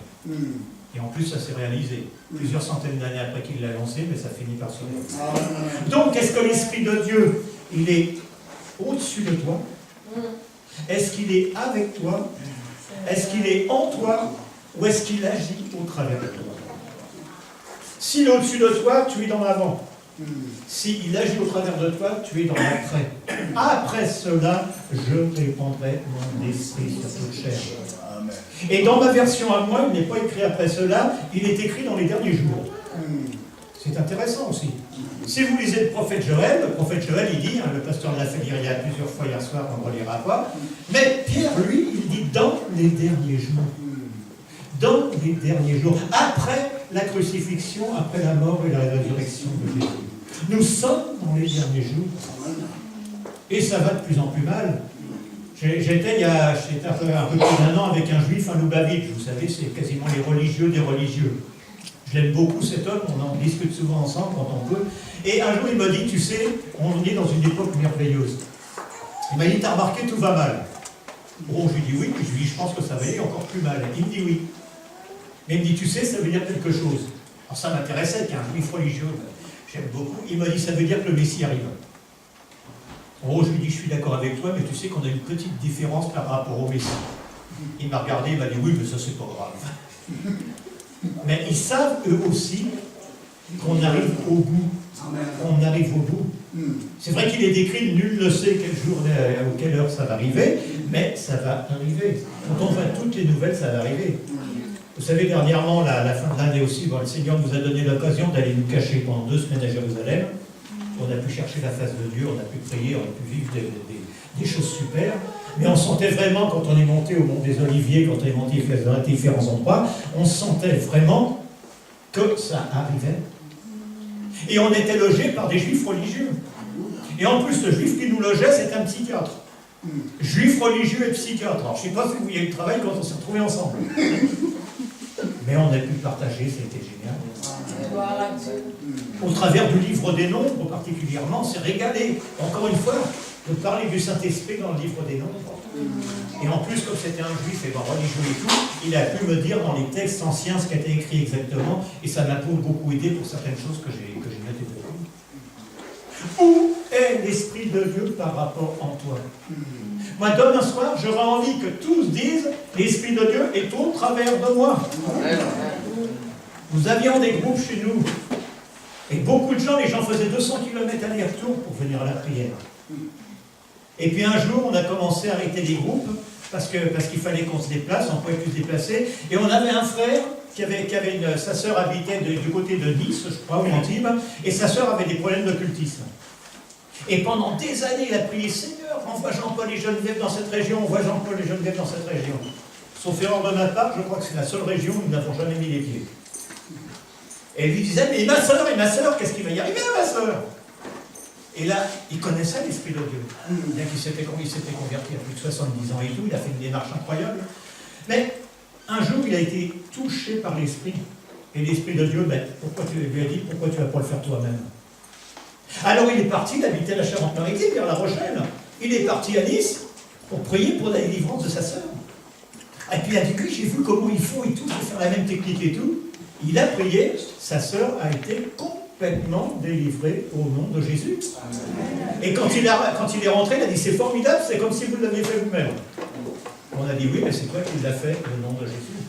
Et en plus, ça s'est réalisé. Plusieurs centaines d'années après qu'il l'a lancé, mais ça finit par se réaliser. Donc, est-ce que l'Esprit de Dieu, il est au-dessus de toi? Est-ce qu'il est avec toi? Est-ce qu'il est en toi ou est-ce qu'il agit au travers de toi? S'il est au-dessus de toi, tu es dans l'avant. S'il agit au travers de toi, tu es dans l'après. Après cela, je répandrai mon esprit sur toute chair. Et dans ma version à moi, il n'est pas écrit après cela, il est écrit dans les derniers jours. C'est intéressant aussi. Si vous lisez le prophète Joël, il dit, le pasteur l'a fait lire il y a plusieurs fois hier soir, on ne relira pas, mais Pierre, lui, il dit dans les derniers jours. Dans les derniers jours, après la crucifixion, après la mort et la résurrection de Jésus. Nous sommes dans les derniers jours. Et ça va de plus en plus mal. J'étais il y a un peu plus d'un an avec un juif, un Loubavitch. Vous savez, c'est quasiment les religieux des religieux. Je l'aime beaucoup cet homme, on en discute souvent ensemble quand on peut. Et un jour il m'a dit, tu sais, on est dans une époque merveilleuse. Il m'a dit, t'as remarqué, tout va mal. Bon, je lui dis oui, puis je lui dis, je pense que ça va aller encore plus mal. Il me dit oui. Mais il me dit, tu sais, ça veut dire quelque chose. Alors ça m'intéressait, qu'un juif religieux, j'aime beaucoup. Il m'a dit, ça veut dire que le Messie arrive. En gros, je lui dis, je suis d'accord avec toi, mais tu sais qu'on a une petite différence par rapport au Messie. Il m'a regardé, il m'a dit, oui, mais ça c'est pas grave. Mais ils savent, eux aussi, qu'on arrive au bout. On arrive au bout. C'est vrai qu'il est décrit, nul ne sait quel jour ou quelle heure ça va arriver, mais ça va arriver. Quand on voit toutes les nouvelles, ça va arriver. Vous savez, dernièrement, la fin de l'année aussi, le Seigneur nous a donné l'occasion d'aller nous cacher pendant 2 semaines à Jérusalem. On a pu chercher la face de Dieu, on a pu prier, on a pu vivre des choses super. Mais on sentait vraiment, quand on est monté au Mont des Oliviers, quand on est monté dans différents endroits, on sentait vraiment que ça arrivait. Et on était logé par des juifs religieux. Et en plus, le juif qui nous logeait, c'était un psychiatre. Juif religieux et psychiatre. Alors, je ne sais pas si vous voyez le travail quand on s'est retrouvés ensemble. Mais on a pu partager, c'était génial. Au travers du livre des Nombres, particulièrement, on s'est régalé. Encore une fois, de parler du Saint-Esprit dans le livre des Nombres. Et en plus, comme c'était un juif et religieux et tout, il a pu me dire dans les textes anciens ce qui a été écrit exactement, et ça m'a beaucoup aidé pour certaines choses que j'ai notées pour vous. Où est l'Esprit de Dieu par rapport en toi? Moi, demain soir, j'aurais envie que tous disent l'Esprit de Dieu est au travers de moi. Nous avions des groupes chez nous, et beaucoup de gens, les gens faisaient 200 km aller-retour pour venir à la prière. Et puis un jour, on a commencé à arrêter les groupes, parce qu'il fallait qu'on se déplace, on ne pouvait plus se déplacer. Et on avait un frère sa sœur habitait du côté de Nice, je crois, ou Antibes, et sa sœur avait des problèmes d'occultisme. Et pendant des années, il a prié, Seigneur, envoie Jean-Paul et Geneviève dans cette région, envoie Jean-Paul et Geneviève dans cette région. Sauf erreur de ma part, je crois que c'est la seule région où nous n'avons jamais mis les pieds. Et il lui disait, mais ma sœur, qu'est-ce qui va y arriver à ma sœur? Et là, il connaissait l'Esprit de Dieu. Bien qu'il s'était converti il y a plus de 70 ans et tout, il a fait une démarche incroyable. Mais un jour, il a été touché par l'Esprit. Et l'Esprit de Dieu, lui a dit, pourquoi tu ne vas pas le faire toi-même? Alors il est parti, il habitait la Charente-Maritime, vers La Rochelle. Il est parti à Nice pour prier pour la délivrance de sa sœur. Et puis il a dit, oui, j'ai vu comment il faut et tout, il faut faire la même technique et tout. Il a prié, sa sœur a été complètement délivrée au nom de Jésus. Et quand il est rentré, il a dit, c'est formidable, c'est comme si vous l'aviez fait vous-même. On a dit, oui, mais c'est toi qui l'as fait au nom de Jésus.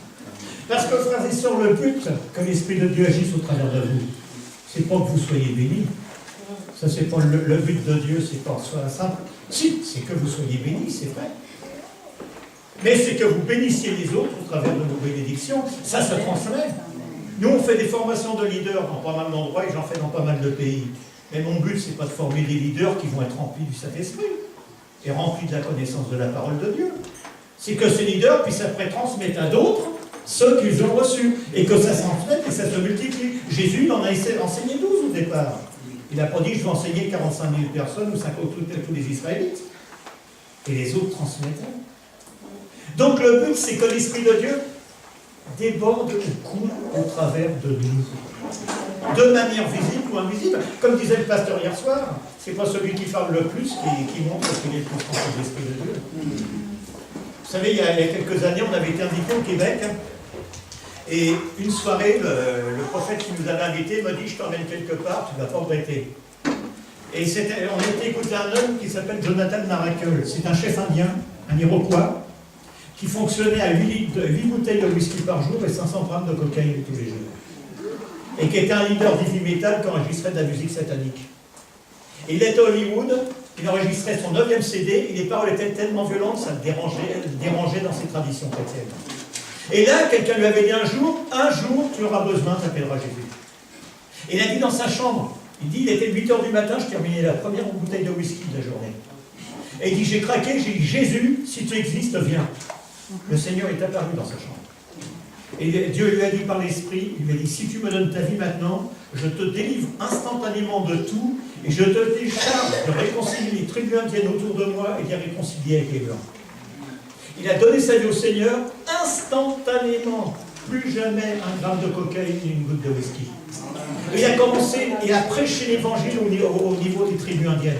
Parce que, frères et sœurs, le but que l'Esprit de Dieu agisse au travers de vous, c'est pas que vous soyez bénis. Ça, c'est pas le but de Dieu, c'est pas soit simple. Si, c'est que vous soyez bénis, c'est vrai. Mais c'est que vous bénissiez les autres au travers de vos bénédictions. Ça se transmet. Nous, on fait des formations de leaders dans pas mal d'endroits et j'en fais dans pas mal de pays. Mais mon but, c'est pas de former des leaders qui vont être remplis du Saint-Esprit et remplis de la connaissance de la parole de Dieu. C'est que ces leaders puissent après transmettre à d'autres ceux qu'ils ont reçus et que ça s'entraîne et ça se multiplie. Jésus, il en a enseigné 12 au départ. Il n'a pas dit, je vais enseigner 45 000 personnes ou 50 tous les Israélites. Et les autres transmettaient. Donc le but, c'est que l'Esprit de Dieu déborde ou coule au travers de nous. De manière visible ou invisible. Comme disait le pasteur hier soir, c'est pas celui qui parle le plus qui montre qu'il est le plus proche de l'Esprit de Dieu. Vous savez, il y a quelques années, on avait été invité au Québec. Et une soirée, le prophète qui nous avait invités m'a dit, je t'emmène quelque part, tu ne vas pas regretter. Et on a été écouter un homme qui s'appelle Jonathan Maracle. C'est un chef indien, un Iroquois, qui fonctionnait à 8 bouteilles de whisky par jour et 500 grammes de cocaïne tous les jours. Et qui était un leader d'heavy metal qui enregistrait de la musique satanique. Et il était à Hollywood, il enregistrait son 9e CD, et les paroles étaient tellement violentes que ça le dérangeait dans ses traditions chrétiennes. Et là, quelqu'un lui avait dit un jour, tu auras besoin, t'appelleras Jésus. Et il a dit dans sa chambre, il était 8h du matin, je terminais la première bouteille de whisky de la journée. Et il dit, j'ai craqué, j'ai dit, Jésus, si tu existes, viens. Le Seigneur est apparu dans sa chambre. Et Dieu lui a dit par l'Esprit, il lui a dit, si tu me donnes ta vie maintenant, je te délivre instantanément de tout, et je te décharge de réconcilier les tribus indiennes autour de moi et de les réconcilier avec les Blancs. Il a donné sa vie au Seigneur instantanément. Plus jamais un gramme de cocaïne ni une goutte de whisky. Il a commencé, il a prêché l'évangile au niveau des tribus indiennes.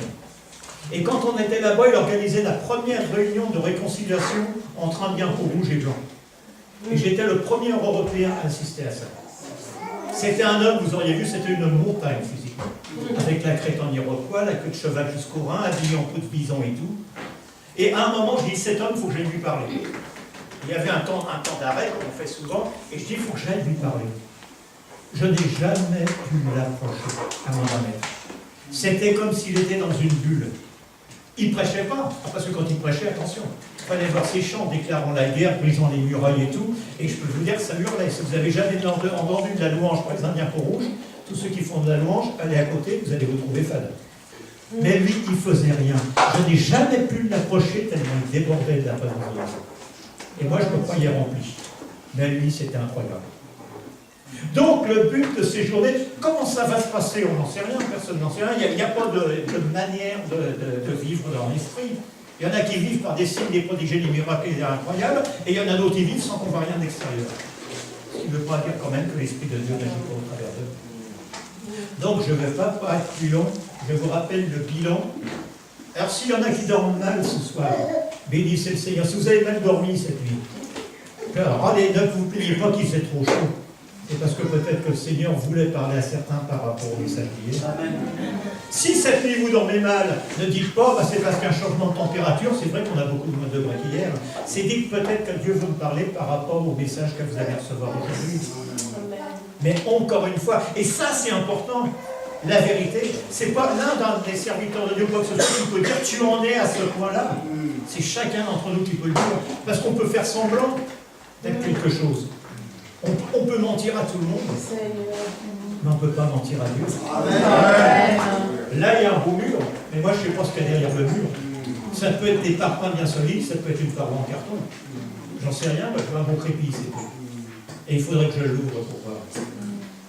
Et quand on était là-bas, il organisait la première réunion de réconciliation entre Indiens, peau rouge et blancs. Et j'étais le premier Européen à assister à ça. C'était un homme, vous auriez vu, c'était une montagne physiquement. Avec la crête en iroquois, la queue de cheval jusqu'au rein, habillé en peau de bison et tout. Et à un moment, je dis, cet homme, il faut que j'aille lui parler. Il y avait un temps d'arrêt, comme on fait souvent, et je dis, il faut que j'aille lui parler. Je n'ai jamais pu l'approcher à mon maître. C'était comme s'il était dans une bulle. Il ne prêchait pas, parce que quand il prêchait, attention, il fallait voir ses chants déclarant la guerre, brisant les murailles et tout, et je peux vous dire que ça hurlait. Si vous n'avez jamais entendu de la louange pour les Indiens peau rouge, tous ceux qui font de la louange, allez à côté, vous allez vous trouver fade. Mais lui, il ne faisait rien. Je n'ai jamais pu l'approcher tellement il débordait de la présence de Dieu. Et moi, je me croyais rempli. Mais lui, c'était incroyable. Donc, le but de ces journées, comment ça va se passer? On n'en sait rien, personne n'en sait rien. Il n'y a pas de manière de vivre dans l'esprit. Il y en a qui vivent par des signes, des prodiges, des miracles incroyables, et il y en a d'autres qui vivent sans qu'on voit rien d'extérieur. Ce qui ne veut pas dire quand même que l'Esprit de Dieu n'agit pas au travers d'eux. Donc, je ne vais pas être plus long. Je vous rappelle le bilan. Alors, s'il y en a qui dorment mal ce soir, bénissez le Seigneur. Si vous avez mal dormi cette nuit, alors, allez, ne vous plaignez pas qu'il fait trop chaud. C'est parce que peut-être que le Seigneur voulait parler à certains par rapport au message d'hier. Si cette nuit vous dormez mal, ne dites pas, c'est parce qu'un changement de température, c'est vrai qu'on a beaucoup moins de bruit qu'hier. C'est dites peut-être que Dieu veut me parler par rapport au message que vous allez recevoir aujourd'hui. Mais encore une fois, et ça c'est important, la vérité, c'est pas l'un des serviteurs de Dieu quoi que ce soit qui peut dire tu en es à ce point-là. C'est chacun d'entre nous qui peut le dire. Parce qu'on peut faire semblant d'être quelque chose. On peut mentir à tout le monde, mais on ne peut pas mentir à Dieu. Là, il y a un beau mur, mais moi je ne sais pas ce qu'il y a derrière le mur. Ça peut être des parpaings bien solides, ça peut être une paroi en carton. J'en sais rien, je vois un bon crépi, c'est tout. Et il faudrait que je l'ouvre pour voir.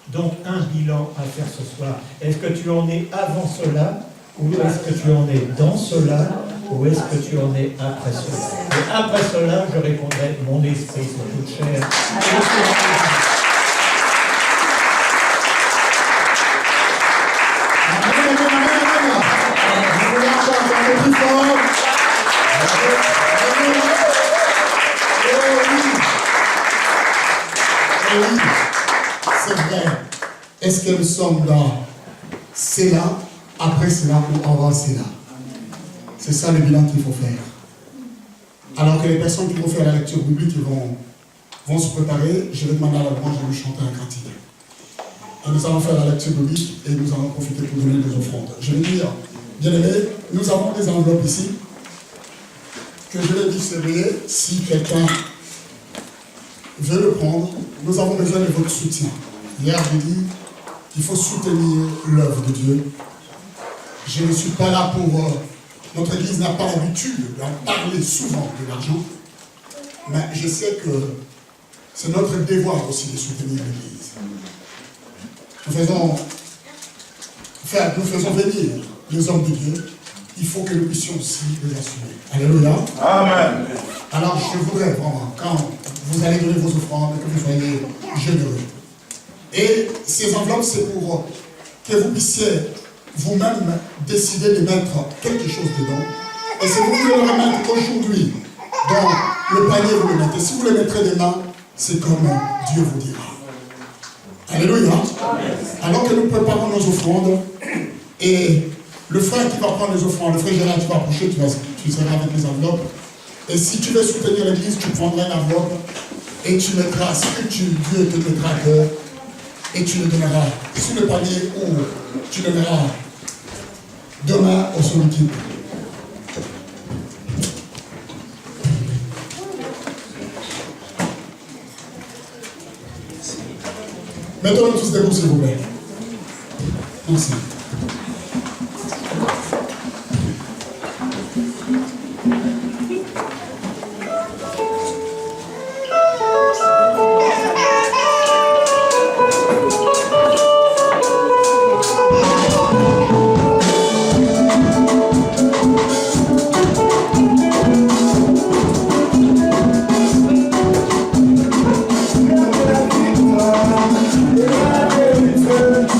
Donc, un bilan à faire ce soir. Est-ce que tu en es avant cela, ou est-ce que tu en es dans cela, ou est-ce que tu en es après cela? Et après cela, je répondrai, mon esprit sur toute chair. C'est vrai. Est-ce que nous sommes dans cela, après cela ou avant cela? C'est ça le bilan qu'il faut faire. Alors que les personnes qui vont faire la lecture biblique vont se préparer, je vais demander à la branche de nous chanter un cantique. Et nous allons faire la lecture biblique et nous allons profiter pour donner des offrandes. Je vais dire, bien aimés, nous avons des enveloppes ici que je vais distribuer si quelqu'un veut le prendre. Nous avons besoin de votre soutien. Hier, j'ai dit qu'il faut soutenir l'œuvre de Dieu. Je ne suis pas là pour... notre Église n'a pas l'habitude d'en parler souvent de l'argent, mais je sais que c'est notre devoir aussi de soutenir l'Église. Nous faisons venir les hommes de Dieu. Il faut que nous puissions aussi les assumer. Alléluia. Amen. Alors je voudrais vraiment, quand vous allez donner vos offrandes, que vous soyez généreux. Et ces enveloppes, c'est pour que vous puissiez vous-même décider de mettre quelque chose dedans. Et si vous voulez le remettre aujourd'hui dans le panier, vous le mettez. Si vous le mettrez demain, c'est comme Dieu vous dira. Alléluia. Alors que nous préparons nos offrandes, et le frère qui va prendre les offrandes, le frère Gérard, tu vas approcher, tu seras avec les enveloppes. Et si tu veux soutenir l'église, tu prendras une enveloppe et tu mettras ce que Dieu te mettra à cœur et tu le donneras sur le panier ou tu le verras demain au solitude. Mettons-nous tous debout, s'il vous plaît. Merci.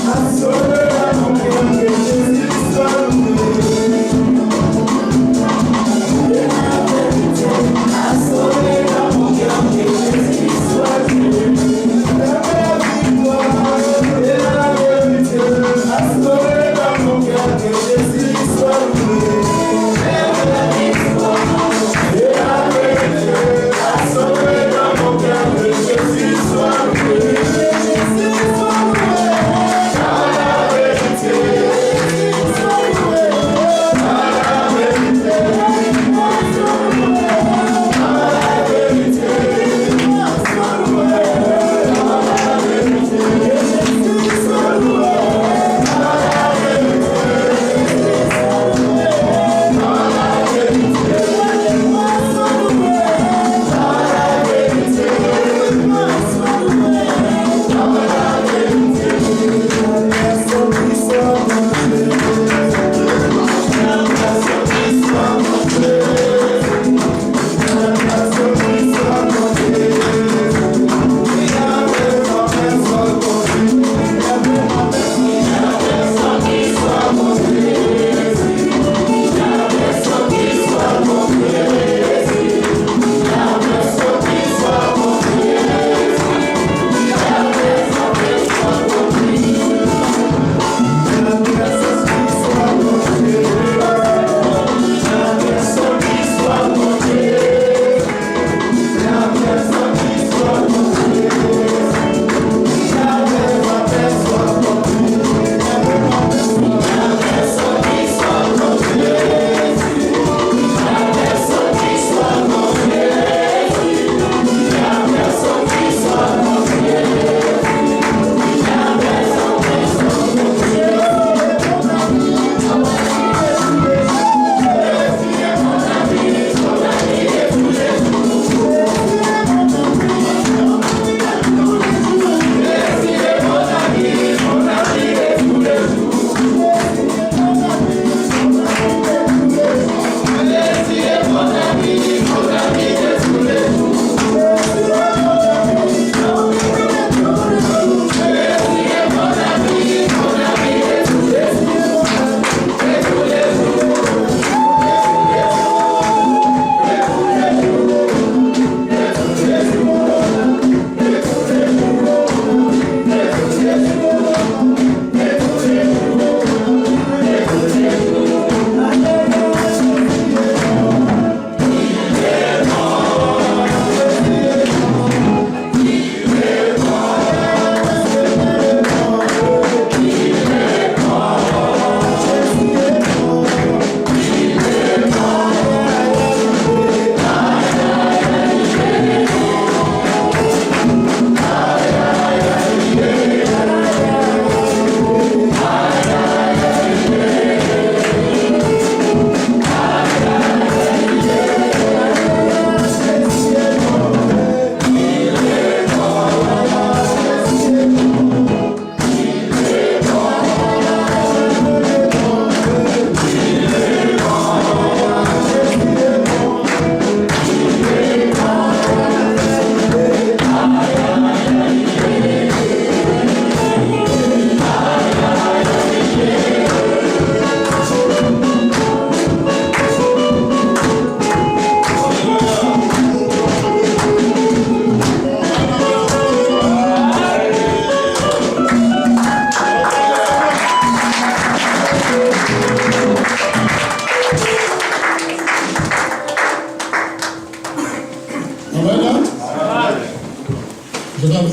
I saw her,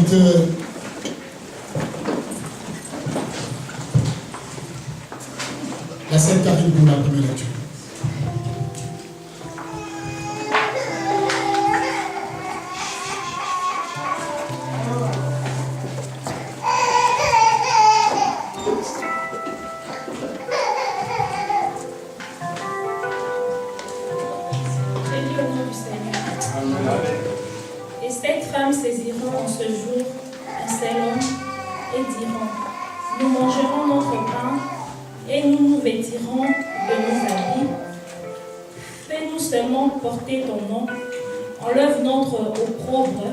j'invite la sœur Karine pour la première lecture. Béni au nom du Seigneur. Et cette femme saisiront en ce jour un seul homme et diront, nous mangerons notre pain et nous nous vêtirons de nos habits. Fais-nous seulement porter ton nom, enlève notre opprobre.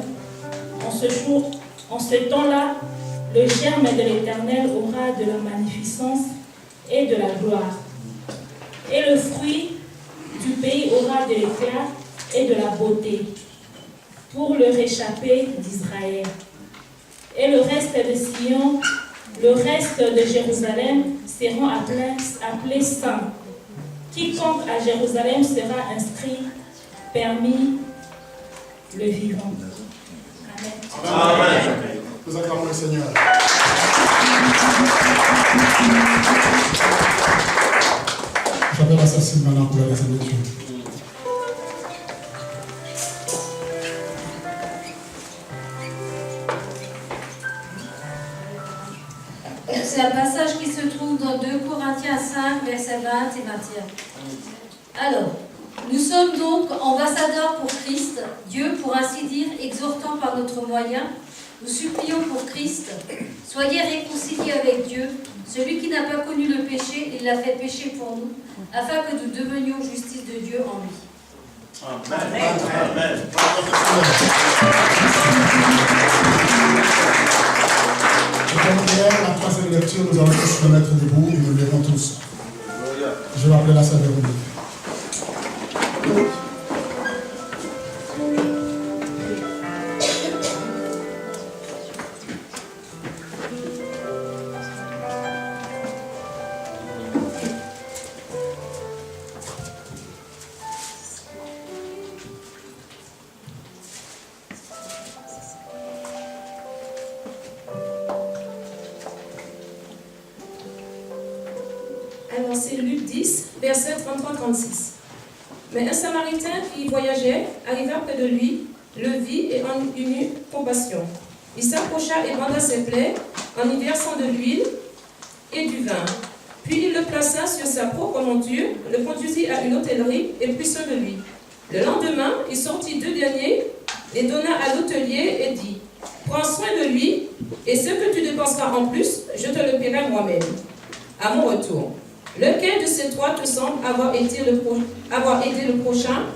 En ce temps-là, le germe de l'Éternel aura de la magnificence et de la gloire. Et le fruit du pays aura de l'éclat et de la beauté pour le réchappé d'Israël. Et le reste de Sion, le reste de Jérusalem seront appelés saints. Quiconque à Jérusalem sera inscrit parmi le vivant. Amen. Amen. Nous acclamons le Seigneur. J'appelle la sœur Sylvana pour la deuxième lecture. C'est un passage qui se trouve dans 2 Corinthiens 5, versets 20 et 21. Alors, nous sommes donc ambassadeurs pour Christ, Dieu, pour ainsi dire, exhortant par notre moyen, nous supplions pour Christ, soyez réconciliés avec Dieu, celui qui n'a pas connu le péché, il l'a fait pécher pour nous, afin que nous devenions justice de Dieu en lui. Amen. Amen. Comme hier, la troisième lecture, nous allons tous nous mettre debout et nous lirons tous. Je vais appeler la sœur Véronique. Alors c'est Luc 10, verset 33-36. Mais un Samaritain qui voyageait arriva près de lui, le vit et en eut compassion. Il s'approcha et banda ses plaies en y versant de l'huile et du vin. Puis il le plaça sur sa propre monture, le conduisit à une hôtellerie et prit soin de lui. Le lendemain, il sortit 2 deniers, les donna à l'hôtelier et dit, prends soin de lui, et ce que tu dépenseras en plus, je te le paierai moi-même, à mon retour. Lequel de ces 3 te semble avoir aidé le prochain?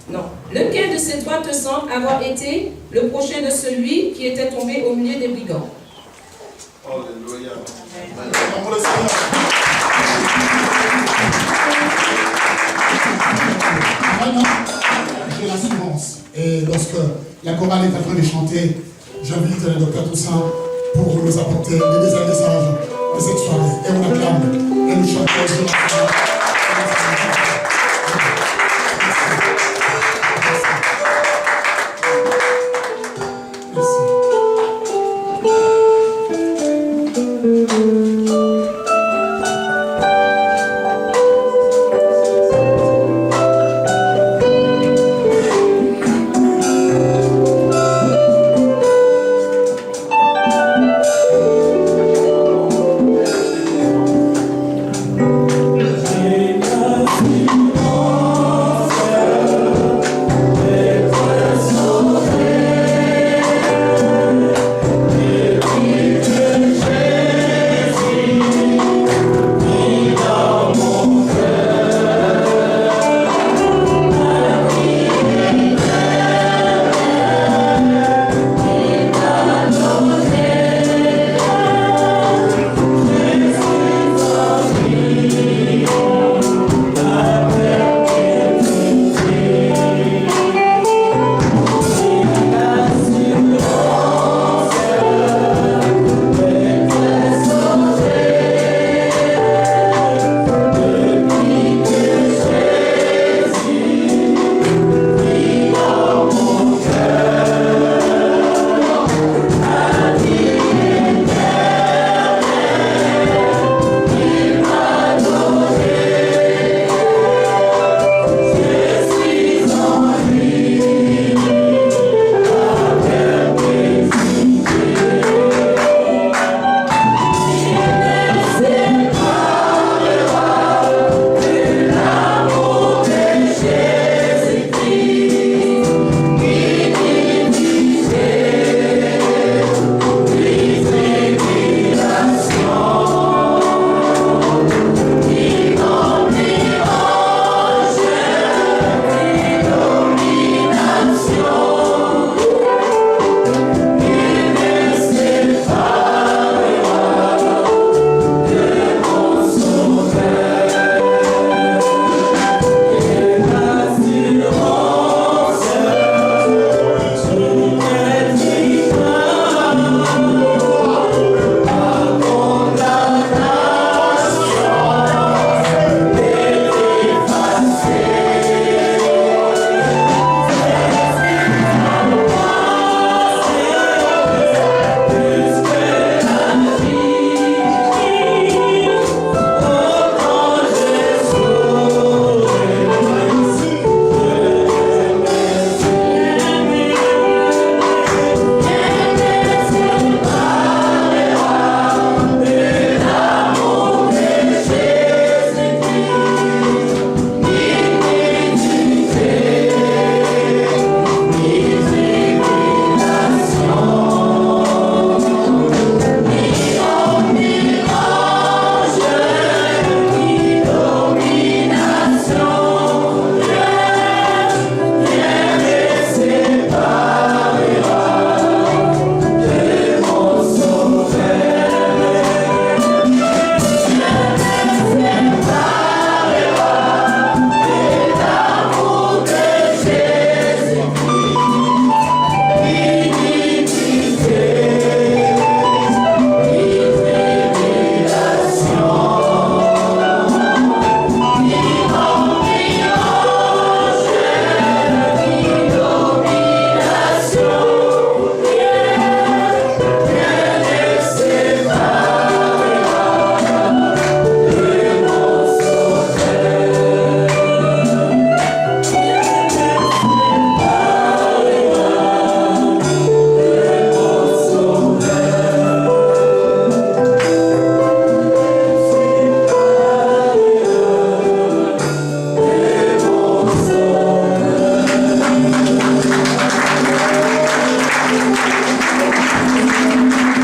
Non. Lequel de ces 3 te semble avoir été le prochain de celui qui était tombé au milieu des brigands? Alléluia. Acclamons le Seigneur. Vraiment, j'ai l'assurance. Et lorsque la chorale est en train de chanter, j'invite le docteur Toussaint pour nous apporter les messages de cette soirée. Et on acclame.